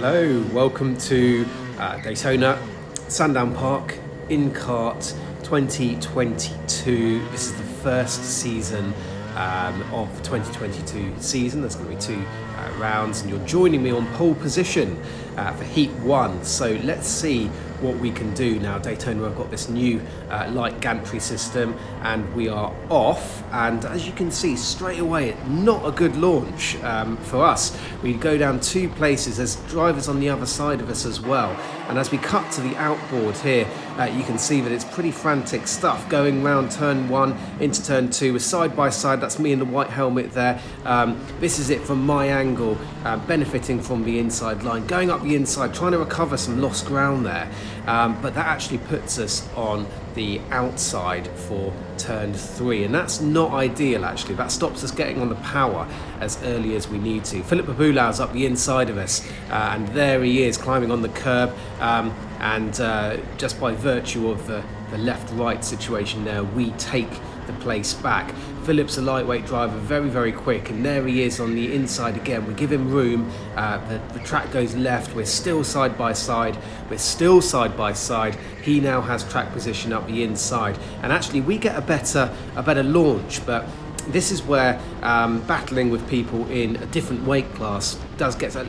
Hello, welcome to Daytona Sandown Park Inkart 2022. This is the first season of the 2022 season. There's going to be two rounds, and you're joining me on pole position for Heat 1. So let's see what we can do now. Daytona have got this new light gantry system, and we are off. And as you can see straight away, not a good launch for us. We go down two places. There's drivers on the other side of us as well. And as we cut to the outboard here, you can see that it's pretty frantic stuff going round turn 1 into turn 2. We're side by side. That's me in the white helmet there. This is it from my angle, benefiting from the inside line, going up the inside, trying to recover some lost ground there. But that actually puts us on the outside for turn 3, and that's not ideal actually. That stops us getting on the power as early as we need to. Philip Babulau's up the inside of us, and there he is climbing on the curb, and just by virtue of the left-right situation there, we take the place back. Philip's a lightweight driver, very quick, and there he is on the inside again. We give him room. The track goes left. We're still side by side. He now has track position up the inside, and actually we get a better launch. But this is where battling with people in a different weight class does get a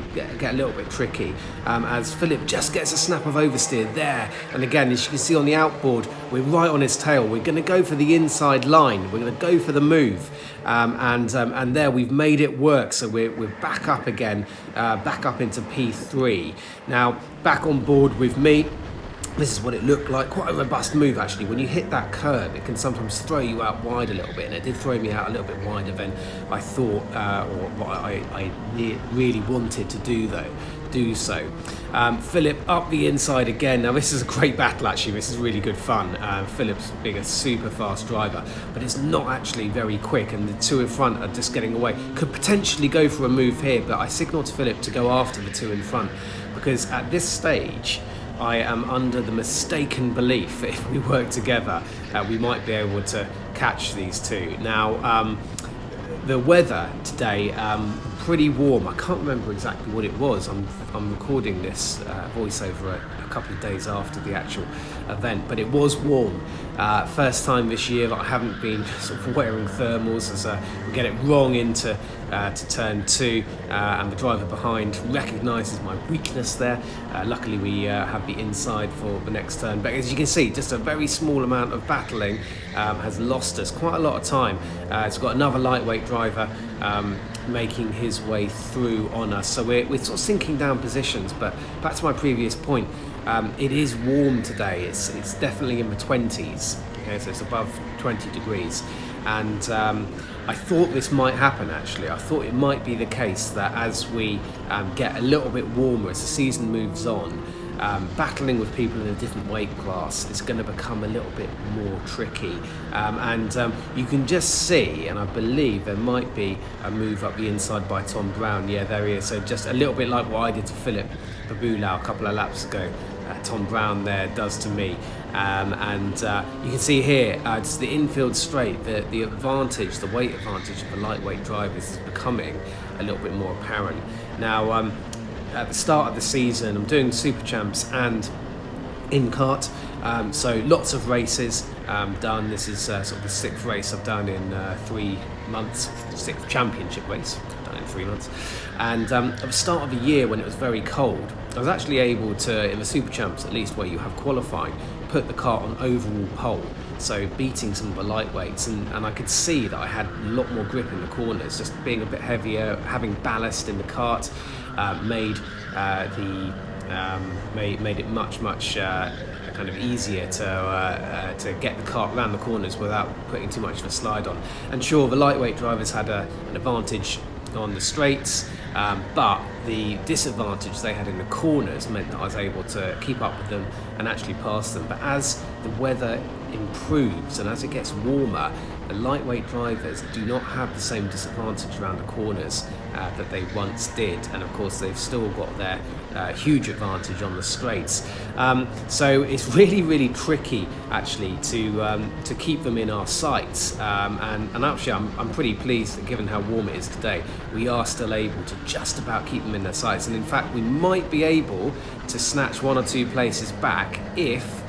little bit tricky, as Philip just gets a snap of oversteer there. And again, as you can see on the outboard, we're right on his tail. We're going to go for the inside line. We're going to go for the move, and there we've made it work. So we're back up again, back up into P3. Now back on board with me. This is what it looked like. Quite a robust move actually. When you hit that curb, it can sometimes throw you out wide a little bit, and it did throw me out a little bit wider than I thought, or what I really wanted to do so. Philip up the inside again. Now this is a great battle actually. This is really good fun. Philip's being a super fast driver, but it's not actually very quick, and the two in front are just getting away. Could potentially go for a move here, but I signalled to Philip to go after the two in front, because at this stage I am under the mistaken belief that if we work together, we might be able to catch these two. Now, the weather today, pretty warm. I can't remember exactly what it was. I'm recording this voiceover a couple of days after the actual event, but it was warm. First time this year that I haven't been sort of wearing thermals, as we get it wrong into to turn 2, and the driver behind recognises my weakness there. Luckily we have the inside for the next turn, but as you can see, just a very small amount of battling has lost us quite a lot of time. It's got another lightweight driver making his way through on us, so we're sort of sinking down positions. But back to my previous point, it is warm today. It's definitely in the 20s, okay, so it's above 20 degrees, and I thought this might happen actually. I thought it might be the case that as we get a little bit warmer, as the season moves on, battling with people in a different weight class is going to become a little bit more tricky, and you can just see, and I believe there might be a move up the inside by Tom Brown. Yeah, there he is. So just a little bit like what I did to Philip Babulau a couple of laps ago, Tom Brown there does to me, and you can see here it's the infield straight, the advantage, the weight advantage of the lightweight drivers is becoming a little bit more apparent now. At the start of the season, I'm doing Super Champs and Inkart, so lots of races done. This is sort of the 6th race I've done in 3 months, 6th championship race I've done in 3 months. And at the start of the year, when it was very cold, I was actually able to, in the Super Champs at least, where you have qualifying, put the kart on overall pole, so beating some of the lightweights, and I could see that I had a lot more grip in the corners, just being a bit heavier, having ballast in the kart. Made it much kind of easier to get the kart around the corners without putting too much of a slide on. And sure, the lightweight drivers had an advantage on the straights, but the disadvantage they had in the corners meant that I was able to keep up with them and actually pass them. But as the weather improves and as it gets warmer, the lightweight drivers do not have the same disadvantage around the corners that they once did, and of course they've still got their huge advantage on the straights. So it's really tricky actually to keep them in our sights, and actually I'm pretty pleased that given how warm it is today, we are still able to just about keep them in their sights, and in fact we might be able to snatch 1 or 2 places back if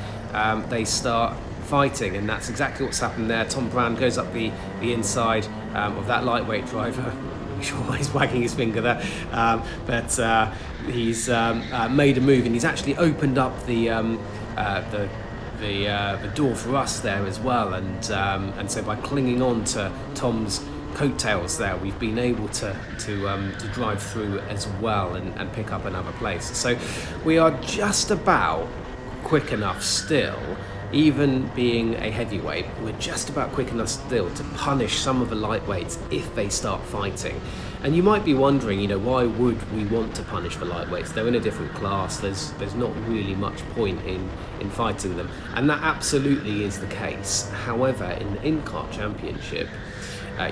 they start fighting, and that's exactly what's happened there. Tom Brown goes up the inside of that lightweight driver. Sure, he's wagging his finger there, but he's made a move, and he's actually opened up the door for us there as well, and so by clinging on to Tom's coattails there, we've been able to drive through as well and pick up another place. So we are just about quick enough still, even being a heavyweight, we're just about quick enough still to punish some of the lightweights if they start fighting. And you might be wondering, why would we want to punish the lightweights? They're in a different class, there's not really much point in fighting them, and that absolutely is the case. However, in the Inkart Championship,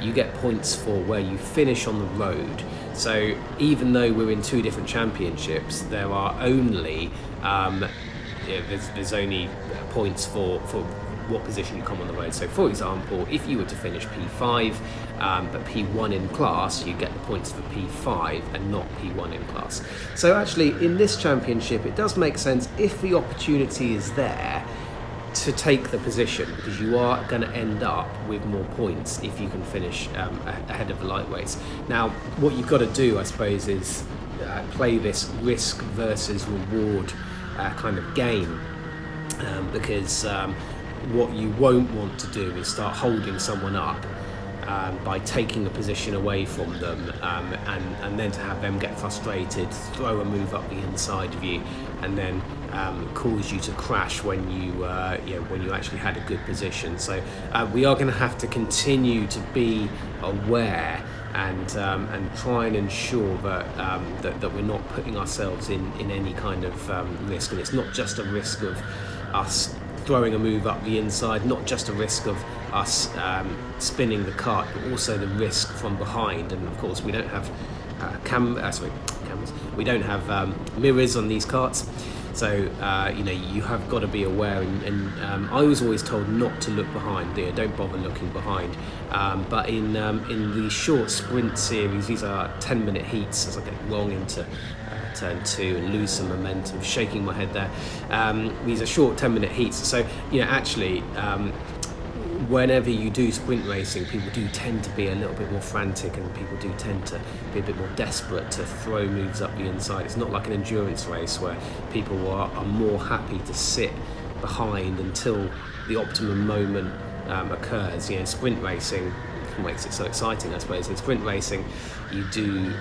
you get points for where you finish on the road. So even though we're in 2 different championships, there are only there's only points for what position you come on the road. So for example, if you were to finish P5 but P1 in class, you get the points for P5 and not P1 in class. So actually in this championship it does make sense if the opportunity is there to take the position, because you are going to end up with more points if you can finish ahead of the lightweights. Now what you've got to do, I suppose, is play this risk versus reward kind of game, because what you won't want to do is start holding someone up by taking a position away from them, and then to have them get frustrated, throw a move up the inside of you, and then cause you to crash when you actually had a good position. So we are going to have to continue to be aware and try and ensure that we're not putting ourselves in any kind of risk. And it's not just a risk of us throwing a move up the inside, not just a risk of us spinning the kart, but also the risk from behind. And of course we don't have cameras. We don't have mirrors on these karts. So you have got to be aware, and I was always told not to look behind. Don't bother looking behind. But in the short sprint series, these are 10-minute heats. As I get long into turn 2 and lose some momentum, shaking my head there. These are short 10-minute heats. So actually, whenever you do sprint racing, people do tend to be a little bit more frantic, and people do tend to be a bit more desperate to throw moves up the inside. It's not like an endurance race where people are more happy to sit behind until the optimum moment occurs. Sprint racing makes it so exciting, I suppose. In sprint racing, you do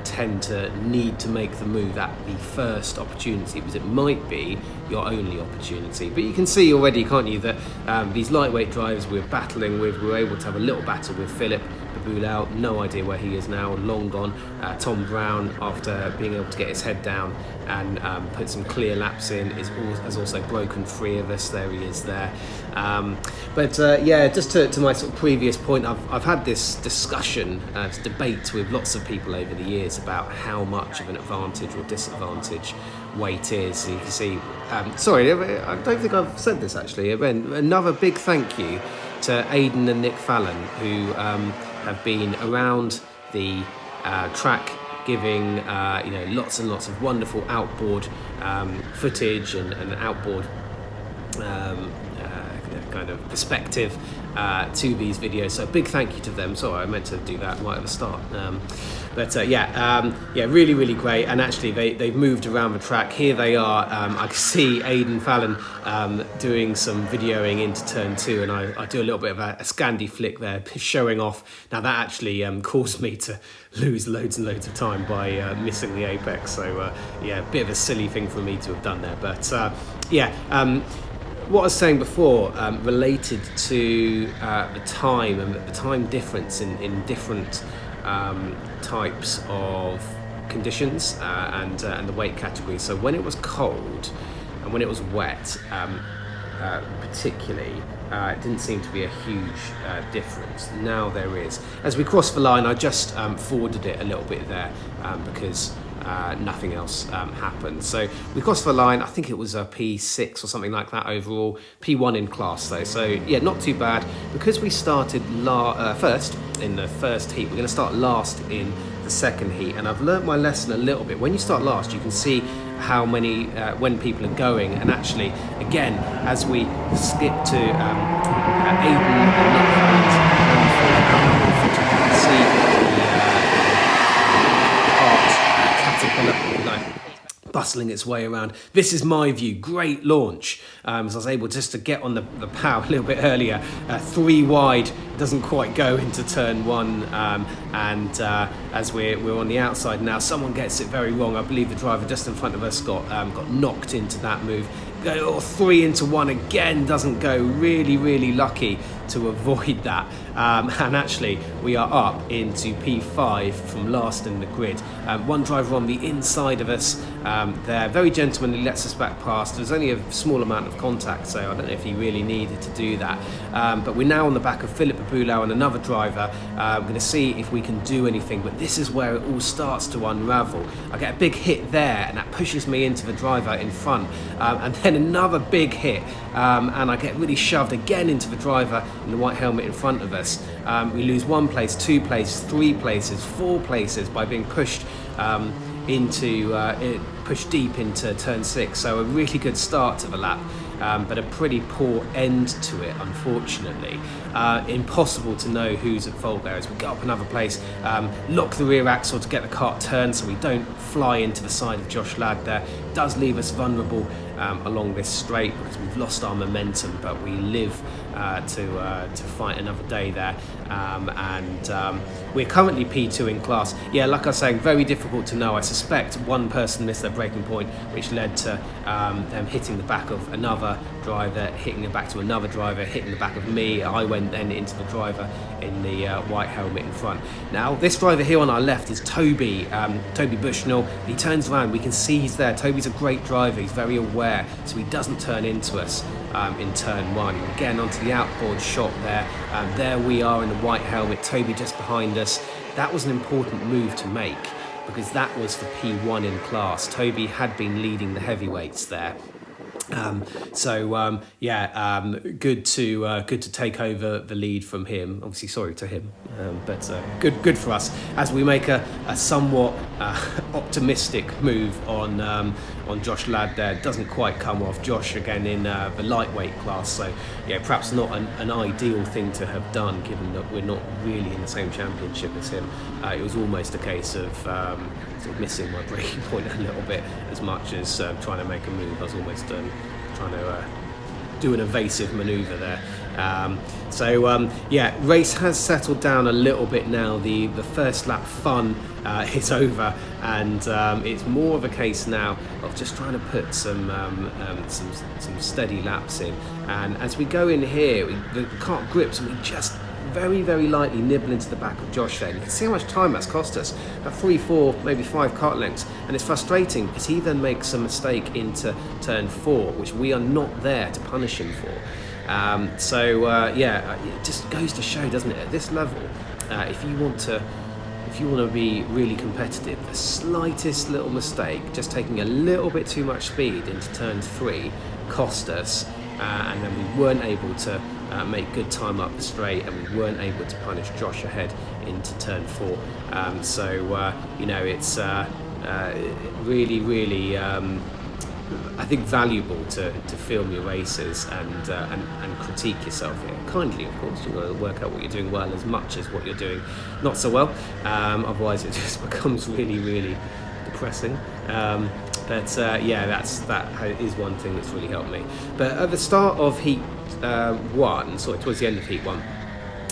tend to need to make the move at the first opportunity, because it might be your only opportunity. But you can see already, can't you, that these lightweight drivers we're battling with, we were able to have a little battle with Philip Baboulau, no idea where he is now, long gone. Tom Brown, after being able to get his head down and put some clear laps in, has also broken free of us. There he is there. Just to my sort of previous point, I've had this discussion, debate with lots of people over the years about how much of an advantage or disadvantage weight is. So you can see, sorry, I don't think I've said this actually. Another big thank you to Aidan and Nick Fallon, who have been around the track giving lots and lots of wonderful outboard footage and outboard kind of perspective to these videos. So a big thank you to them. Sorry, I meant to do that right at the start. Really great. And actually they've moved around the track. Here they are. I can see Aidan Fallon doing some videoing into turn 2, and I do a little bit of a Scandi flick there, showing off. Now that actually caused me to lose loads and loads of time by missing the apex. So a bit of a silly thing for me to have done there. But what I was saying before related to the time and the time difference in different types of conditions and the weight category. So when it was cold and when it was wet, particularly, it didn't seem to be a huge difference. Now there is. As we crossed the line, I just forwarded it a little bit there because nothing else happened. So we crossed the line. I think it was a P6 or something like that overall. P1 in class though. So yeah, not too bad. Because we started first in the first heat, we're going to start last in the second heat. And I've learnt my lesson a little bit. When you start last, you can see how many, when people are going. And actually, again, as we skip to Aiden and Nutfans, you can see bustling its way around. This is my view. Great launch. As I was able just to get on the power a little bit earlier. 3 wide, doesn't quite go into turn 1. As we're on the outside now, someone gets it very wrong. I believe the driver just in front of us got knocked into that move. 3 into 1 again, doesn't go. Really lucky to avoid that. And actually, we are up into P5 from last in the grid. One driver on the inside of us there, very gentlemanly, lets us back past. There's only a small amount of contact, so I don't know if he really needed to do that. But we're now on the back of Philip Abulau and another driver. We're going to see if we can do anything, but this is where it all starts to unravel. I get a big hit there, and that pushes me into the driver in front. And then another big hit, and I get really shoved again into the driver in the white helmet in front of us. We lose 1 place, 2 places, 3 places, 4 places by being pushed pushed deep into turn 6. So a really good start to the lap, but a pretty poor end to it, unfortunately. Impossible to know who's at fault there as we go up another place, lock the rear axle to get the kart turned so we don't fly into the side of Josh Ladd there. Does leave us vulnerable along this straight because we've lost our momentum, but we live to fight another day there. We're currently P2 in class. Yeah, like I was saying, very difficult to know. I suspect one person missed their braking point, which led to them hitting the back of another driver, hitting the back to another driver, hitting the back of me. I went then into the driver in the white helmet in front. Now, this driver here on our left is Toby Bushnell. He turns around, we can see he's there. Toby's a great driver, he's very aware, so he doesn't turn into us in turn 1. Again, onto the outboard shot there. There we are in the white helmet, Toby just behind us. That was an important move to make because that was for P1 in class. Toby had been leading the heavyweights there. Good to take over the lead from him. Obviously, sorry to him, but good for us as we make a somewhat optimistic move on Josh Ladd there. Doesn't quite come off. Josh again in the lightweight class, so yeah, perhaps not an ideal thing to have done given that we're not really in the same championship as him. It was almost a case of sort of missing my braking point a little bit as much as trying to make a move. I was almost trying to do an evasive manoeuvre there. Race has settled down a little bit now. The first lap fun is over, and it's more of a case now of just trying to put some steady laps in. And as we go in here, the kart grips, and we just very lightly nibble into the back of Josh there. You can see how much time that's cost us. About 3, 4, maybe 5 kart lengths. And it's frustrating because he then makes a mistake into turn 4, which we are not there to punish him for. It just goes to show, doesn't it, at this level, if you want to be really competitive, the slightest little mistake, just taking a little bit too much speed into turn 3, cost us. And then we weren't able to make good time up the straight, and we weren't able to punish Josh ahead into turn 4. It's really I think valuable to film your races and critique yourself here. Kindly, of course. You've got to work out what you're doing well as much as what you're doing not so well. Otherwise it just becomes really depressing. That is one thing that's really helped me. But at the start of heat 1, towards the end of heat 1,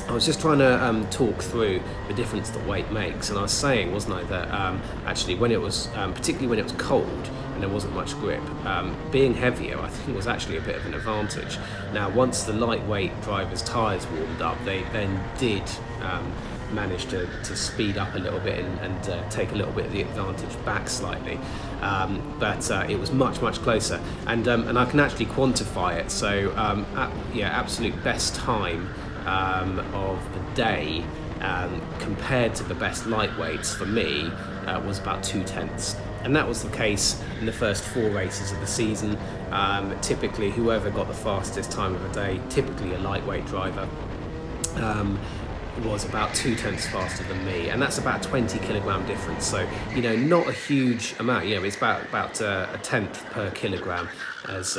I was just trying to talk through the difference that weight makes, and I was saying, wasn't I, that actually when it was, particularly when it was cold and there wasn't much grip, being heavier I think was actually a bit of an advantage. Now once the lightweight drivers' tyres warmed up, they then did managed to speed up a little bit and take a little bit of the advantage back slightly, but it was much closer, and I can actually quantify it. So absolute best time of the day compared to the best lightweights for me was about 2/10, and that was the case in the first 4 races of the season. Typically whoever got the fastest time of the day, typically a lightweight driver, was about 2/10 faster than me, and that's about a 20 kilogram difference. So not a huge amount. It's about a tenth per kilogram. As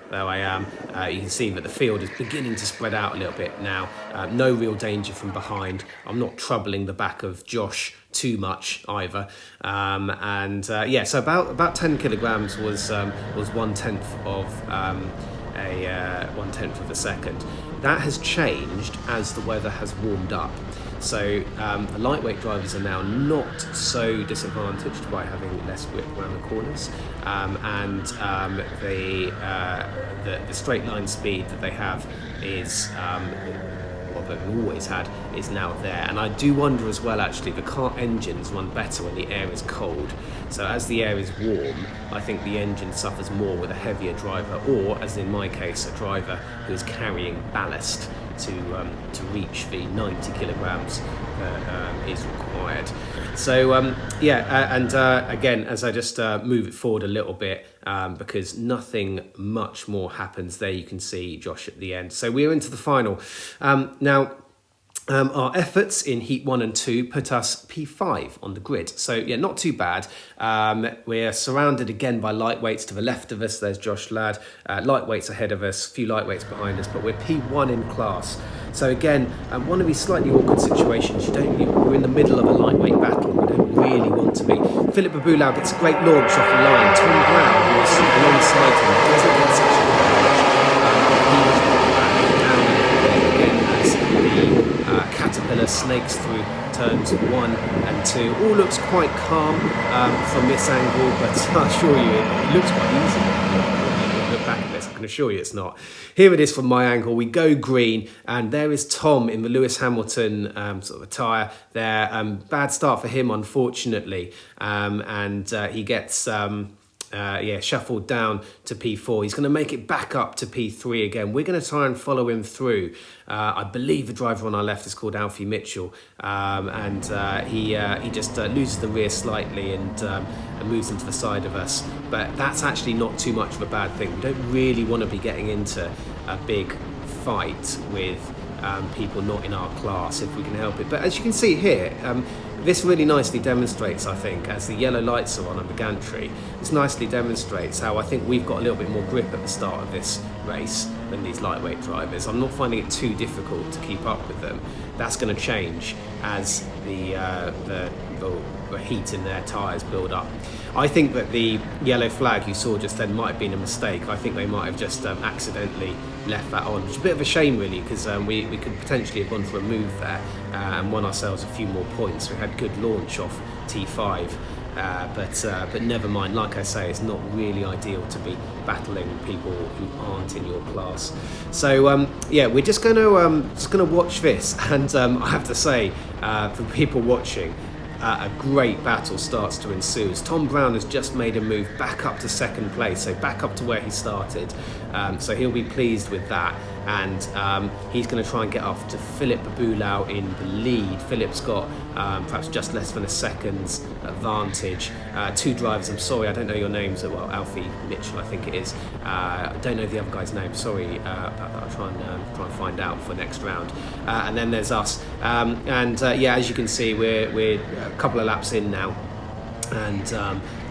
though I am, you can see that the field is beginning to spread out a little bit now. No real danger from behind. I'm not troubling the back of Josh too much either, so about 10 kilograms was 1/10 of a 1/10 of a second. That has changed as the weather has warmed up. So the lightweight drivers are now not so disadvantaged by having less grip around the corners, and the straight line speed that they have is that we've always had is now there. And I do wonder as well, actually, the car engines run better when the air is cold. So as the air is warm, I think the engine suffers more with a heavier driver, or as in my case, a driver who is carrying ballast to reach the 90 kilograms that is required. So again, as I just move it forward a little bit, because nothing much more happens there. You can see Josh at the end. So we're into the final. Now, our efforts in Heat 1 and 2 put us P5 on the grid. So, not too bad. We're surrounded again by lightweights to the left of us. There's Josh Ladd. Lightweights ahead of us, a few lightweights behind us, but we're P1 in class. So again, one of these slightly awkward situations. We're in the middle of a lightweight battle. We don't really want to be. Philip Babulau gets a great launch off the line. Tom Brown, who is alongside him, doesn't get such a good launch. He was down a little bit again as the Caterpillar snakes through turns 1 and 2. All looks quite calm from this angle, but I assure you it looks quite easy. Look back at this, I can assure you it's not. Here it is from my angle. We go green, and there is Tom in the Lewis Hamilton sort of attire there. Bad start for him, unfortunately, and he gets shuffled down to P4. He's going to make it back up to P3 again. We're going to try and follow him through. I believe the driver on our left is called Alfie Mitchell, and he just loses the rear slightly and moves into the side of us. But that's actually not too much of a bad thing. We don't really want to be getting into a big fight with people not in our class if we can help it. But as you can see here, this really nicely demonstrates, I think, as the yellow lights are on the gantry, this nicely demonstrates how I think we've got a little bit more grip at the start of this race than these lightweight drivers. I'm not finding it too difficult to keep up with them. That's going to change as the heat in their tyres build up. I think that the yellow flag you saw just then might have been a mistake. I think they might have just accidentally left that on, which is a bit of a shame really, because we could potentially have gone for a move there and won ourselves a few more points. We had good launch off T5, but never mind. Like I say, it's not really ideal to be battling people who aren't in your class. So we're just going to watch this, and I have to say, for people watching, a great battle starts to ensue as Tom Brown has just made a move back up to second place, so back up to where he started. So he'll be pleased with that, and he's going to try and get off to Philip Babulau in the lead. Philip's got perhaps just less than a second's advantage. 2 drivers, I'm sorry, I don't know your names. Well, Alfie Mitchell, I think it is. I don't know the other guy's name, sorry. I'll try and find out for next round. And then there's us. As you can see, we're a couple of laps in now. And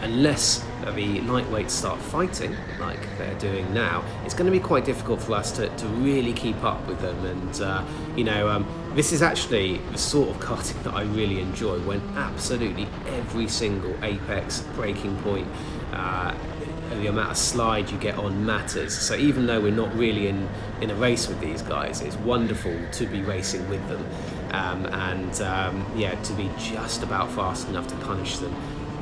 unless the lightweights start fighting like they're doing now, it's going to be quite difficult for us to really keep up with them. And this is actually the sort of karting that I really enjoy, when absolutely every single apex braking point, the amount of slide you get on matters. So even though we're not really in a race with these guys, it's wonderful to be racing with them, and to be just about fast enough to punish them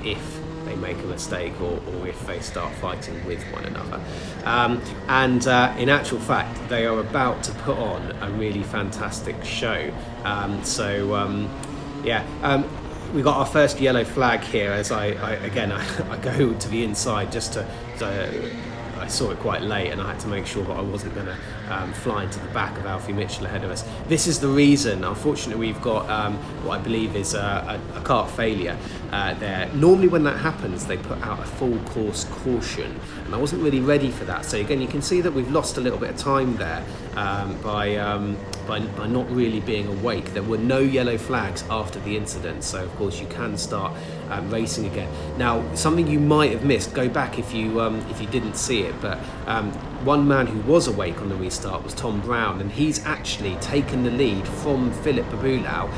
if they make a mistake, or if they start fighting with one another. In actual fact, they are about to put on a really fantastic show. We got our first yellow flag here as I go to the inside just to I saw it quite late, and I had to make sure that I wasn't going to fly into the back of Alfie Mitchell ahead of us. This is the reason. Unfortunately, we've got what I believe is a kart failure there. Normally when that happens, they put out a full course caution, and I wasn't really ready for that. So again, you can see that we've lost a little bit of time there by not really being awake. There were no yellow flags after the incident, so of course you can start racing again. Now, something you might have missed, go back if you didn't see it, but one man who was awake on the restart was Tom Brown, and he's actually taken the lead from Philip Babulau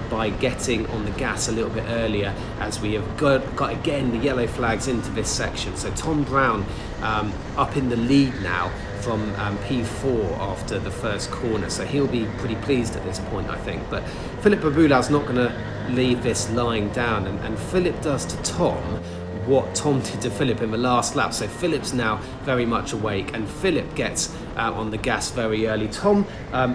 by getting on the gas a little bit earlier, as we have got again the yellow flags into this section. So Tom Brown up in the lead now from P4 after the first corner, so he'll be pretty pleased at this point, I think. But Philip Babulau's not going to leave this lying down, and Philip does to Tom what Tom did to Philip in the last lap. So Philip's now very much awake, and Philip gets on the gas very early. Tom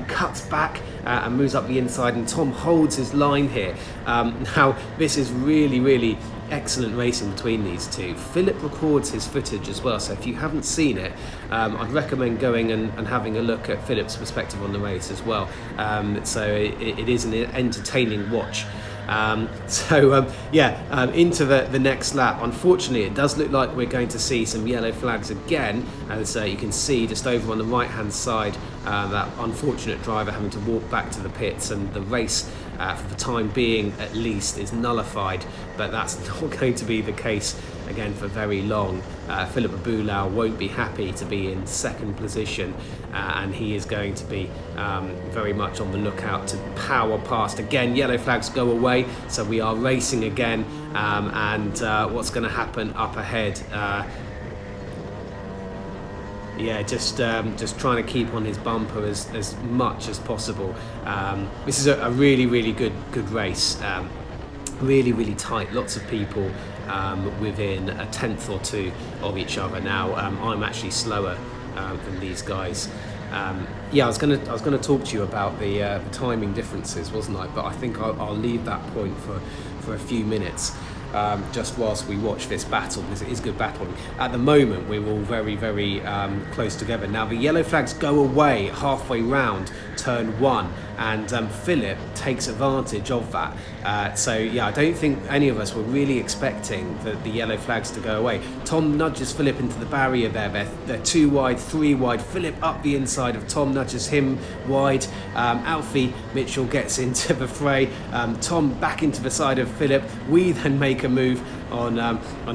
cuts back and moves up the inside, and Tom holds his line here. Now this is really excellent racing between these two. Philip records his footage as well, so if you haven't seen it, I'd recommend going and having a look at Philip's perspective on the race as well. So it is an entertaining watch. Into the next lap. Unfortunately, it does look like we're going to see some yellow flags again, as you can see just over on the right hand side, that unfortunate driver having to walk back to the pits, and the race for the time being at least is nullified, but that's not going to be the case again for very long. Philip Babulau won't be happy to be in second position, and he is going to be very much on the lookout to power past. Again, yellow flags go away, so we are racing again, and what's going to happen up ahead? Just trying to keep on his bumper as much as possible. This is a really good race. Really tight, lots of people within a tenth or two of each other. Now I'm actually slower than these guys. I was gonna talk to you about the timing differences, wasn't I? But I think I'll leave that point for a few minutes. Just whilst we watch this battle, because it is good battling. At the moment, we're all very close together. Now the yellow flags go away halfway round turn one, and Philip takes advantage of that. I don't think any of us were really expecting the yellow flags to go away. Tom nudges Philip into the barrier there. They're 2 wide, 3 wide. Philip up the inside of Tom, nudges him wide. Alfie Mitchell gets into the fray. Tom back into the side of Philip. We then make a move on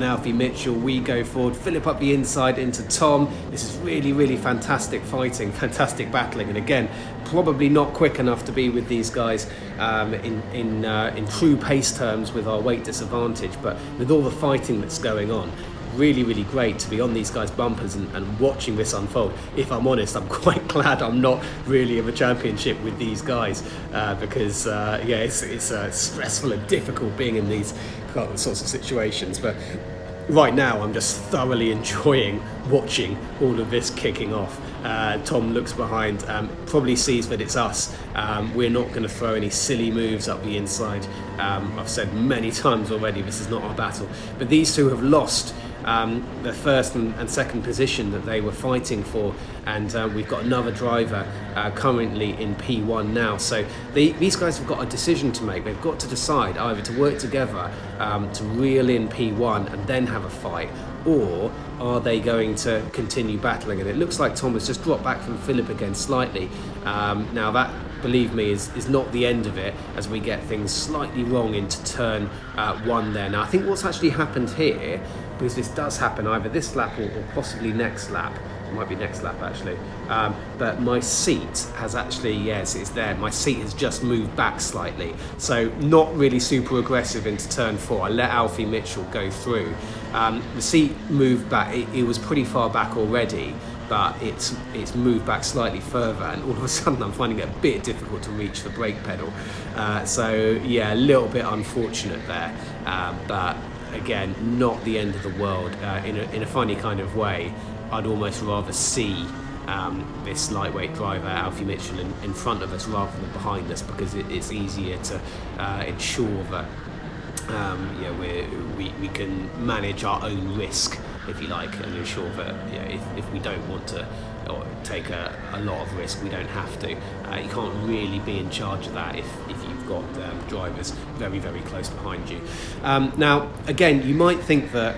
Alfie Mitchell. We go forward. Philip up the inside into Tom. This is really fantastic fighting, fantastic battling, and again, probably not quick enough to be with these guys in true pace terms with our weight disadvantage, but with all the fighting that's going on, really great to be on these guys' bumpers and watching this unfold. If I'm honest, I'm quite glad I'm not really in a championship with these guys, because it's stressful and difficult being in these sorts of situations. But right now I'm just thoroughly enjoying watching all of this kicking off. Tom looks behind, probably sees that it's us. We're not going to throw any silly moves up the inside. I've said many times already, this is not our battle. But these two have lost the first and second position that they were fighting for, and we've got another driver currently in P1 now. So these guys have got a decision to make. They've got to decide either to work together to reel in P1 and then have a fight, or are they going to continue battling? And it looks like Tom has just dropped back from Philip again slightly. Now that, believe me, is not the end of it, as we get things slightly wrong into turn one there. Now I think what's actually happened here, because this does happen either this lap or possibly next lap, it might be next lap actually, but my seat has actually, yes, it's there, my seat has just moved back slightly, so not really super aggressive into turn 4. I let Alfie Mitchell go through. The seat moved back, it was pretty far back already, but it's moved back slightly further, and all of a sudden I'm finding it a bit difficult to reach the brake pedal. A little bit unfortunate there, but again, not the end of the world. In a funny kind of way, I'd almost rather see this lightweight driver, Alfie Mitchell, in front of us rather than behind us, because it's easier to ensure that we can manage our own risk, if you like, and ensure that if we don't want to or take a lot of risk, we don't have to. You can't really be in charge of that if you've got drivers very, very close behind you. Now, again, you might think that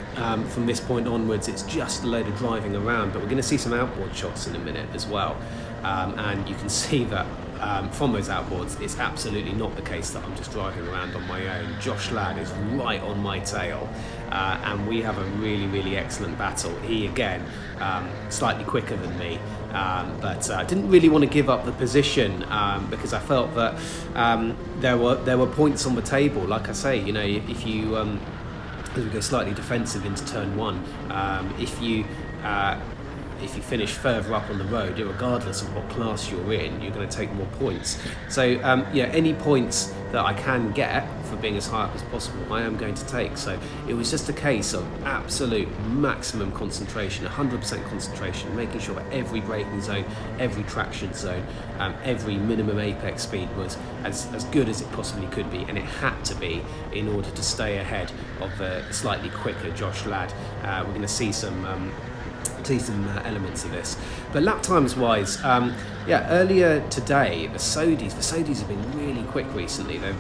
from this point onwards it's just a load of driving around, but we're going to see some outboard shots in a minute as well, and you can see that from those outboards, it's absolutely not the case that I'm just driving around on my own. Josh Ladd is right on my tail, and we have a really, really excellent battle. He, again, slightly quicker than me, but didn't really want to give up the position because I felt that there were points on the table. Like I say, if you as we go slightly defensive into turn one, if you finish further up on the road, regardless of what class you're in, you're going to take more points. So any points that I can get for being as high up as possible, I am going to take. So it was just a case of absolute maximum concentration, 100% concentration, making sure that every braking zone, every traction zone, every minimum apex speed was as good as it possibly could be, and it had to be in order to stay ahead of the slightly quicker Josh Ladd. We're going to see some elements of this, but lap times wise, earlier today the Sodis have been really quick recently. They're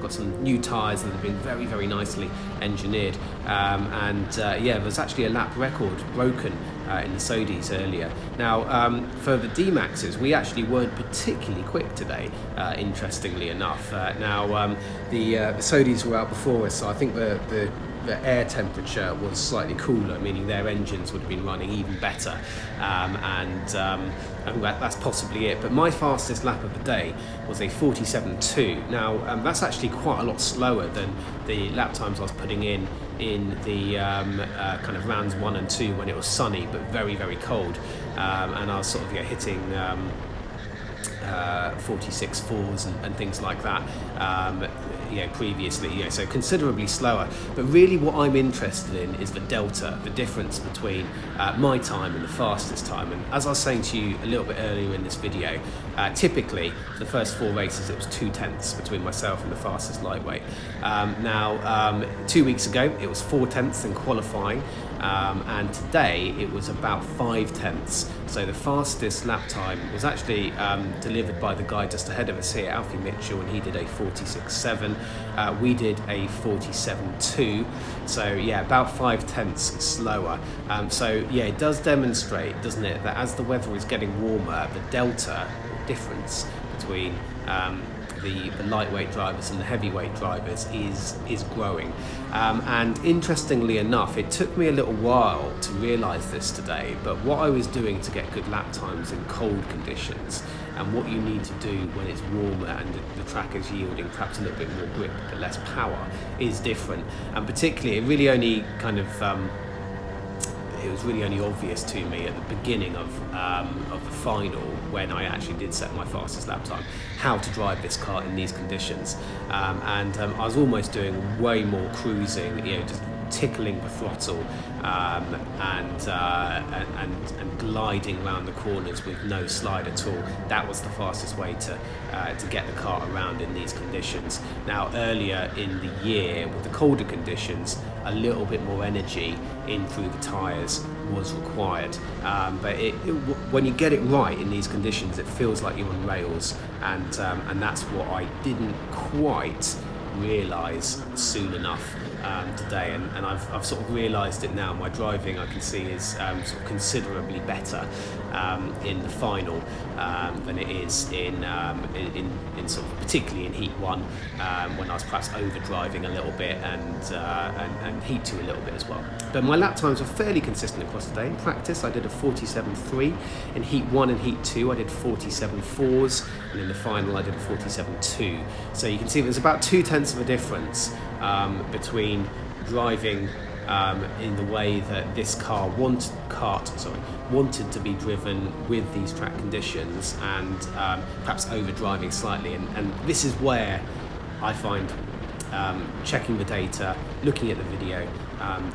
got some new tyres that have been very, very nicely engineered, there was actually a lap record broken in the Sodis earlier. Now, for the D-Maxes, we actually weren't particularly quick today, interestingly enough. The Sodis were out before us, so I think the air temperature was slightly cooler, meaning their engines would have been running even better, and that's possibly it. But my fastest lap of the day was a 47.2. Now, that's actually quite a lot slower than the lap times I was putting in the kind of rounds 1 and 2 when it was sunny but very, very cold, and I was sort of hitting 46.4s and things like that previously, so considerably slower. But really what I'm interested in is the delta, the difference between my time and the fastest time. And as I was saying to you a little bit earlier in this video, typically for the first 4 races it was 0.2 between myself and the fastest lightweight. 2 weeks ago it was 0.4 in qualifying, and today it was about 0.5. So the fastest lap time was actually delivered by the guy just ahead of us here, Alfie Mitchell, and he did a 46.7. We did a 47.2. So about 0.5 slower. It does demonstrate, doesn't it, that as the weather is getting warmer, the delta difference between the lightweight drivers and the heavyweight drivers is growing, and interestingly enough, it took me a little while to realise this today, but what I was doing to get good lap times in cold conditions and what you need to do when it's warmer and the track is yielding perhaps a little bit more grip but less power is different. And particularly it really only kind of it was really only obvious to me at the beginning of the final, when I actually did set my fastest lap time, how to drive this car in these conditions. I was almost doing way more cruising, just tickling the throttle and gliding around the corners with no slide at all. That was the fastest way to get the car around in these conditions. Now, earlier in the year, with the colder conditions, a little bit more energy in through the tyres was required, but when you get it right in these conditions, it feels like you're on rails, and that's what I didn't quite realise soon enough today, and I've sort of realised it now. My driving, I can see, is sort of considerably better in the final than it is in sort of particularly in Heat 1, when I was perhaps overdriving a little bit, and Heat 2 a little bit as well. But my lap times were fairly consistent across the day. In practice, I did a 47.3. In Heat 1 and Heat 2, I did 47.4s, and in the final, I did a 47.2. So you can see there's about 0.2 of a difference between driving in the way that this car wanted to be driven with these track conditions, and perhaps overdriving slightly. And this is where I find checking the data, looking at the video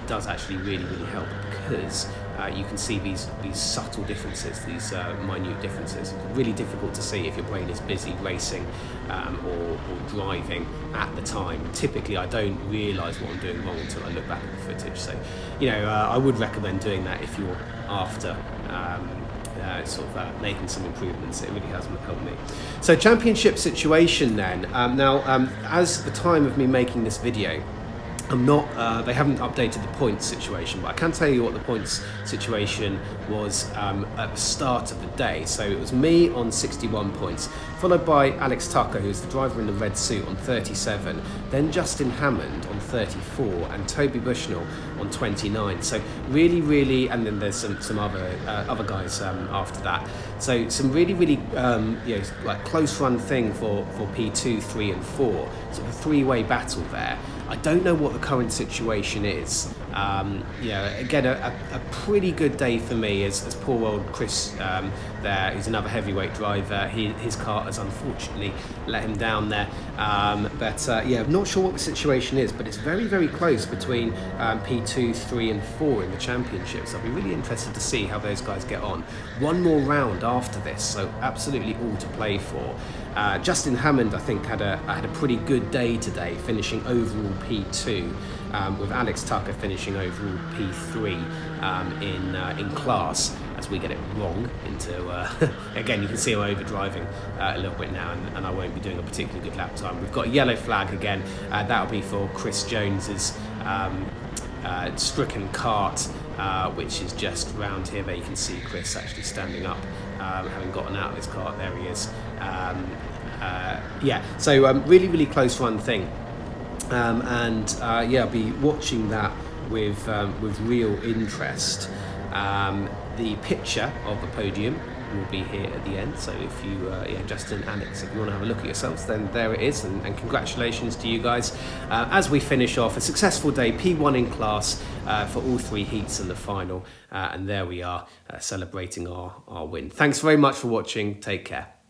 does actually really help, because you can see these subtle differences, these minute differences. It's really difficult to see if your brain is busy racing or driving at the time. Typically, I don't realise what I'm doing wrong until I look back at the footage. So, I would recommend doing that if you're after making some improvements. It really has helped me. So, championship situation then. As the time of me making this video, they haven't updated the points situation, but I can tell you what the points situation was at the start of the day. So it was me on 61 points, followed by Alex Tucker, who's the driver in the red suit, on 37, then Justin Hammond on 34, and Toby Bushnell on 29. So really, and then there's some other guys after that. So some really close run thing for P2, 3 and 4. So a three-way battle there. I don't know what the current situation is. Again, a pretty good day for me as poor old Chris there, who's another heavyweight driver. His car has unfortunately let him down there. I'm not sure what the situation is, but it's very close between P2, 3 and 4 in the championships. I'll be really interested to see how those guys get on. One more round after this, so absolutely all to play for. Justin Hammond, I think, had a pretty good day today, finishing overall P2, with Alex Tucker finishing overall P3 in class, as we get it wrong into again, you can see I'm over driving a little bit now, and I won't be doing a particularly good lap time. We've got a yellow flag again. That'll be for Chris Jones's stricken cart, which is just round here. There you can see Chris actually standing up, having gotten out of his cart. There he is. Really close run thing, I'll be watching that with real interest. The picture of the podium will be here at the end, so if you Justin, Alex, if you want to have a look at yourselves, then there it is, and congratulations to you guys as we finish off a successful day, P1 in class, for all three heats and the final, and there we are, celebrating our win. Thanks very much for watching. Take care.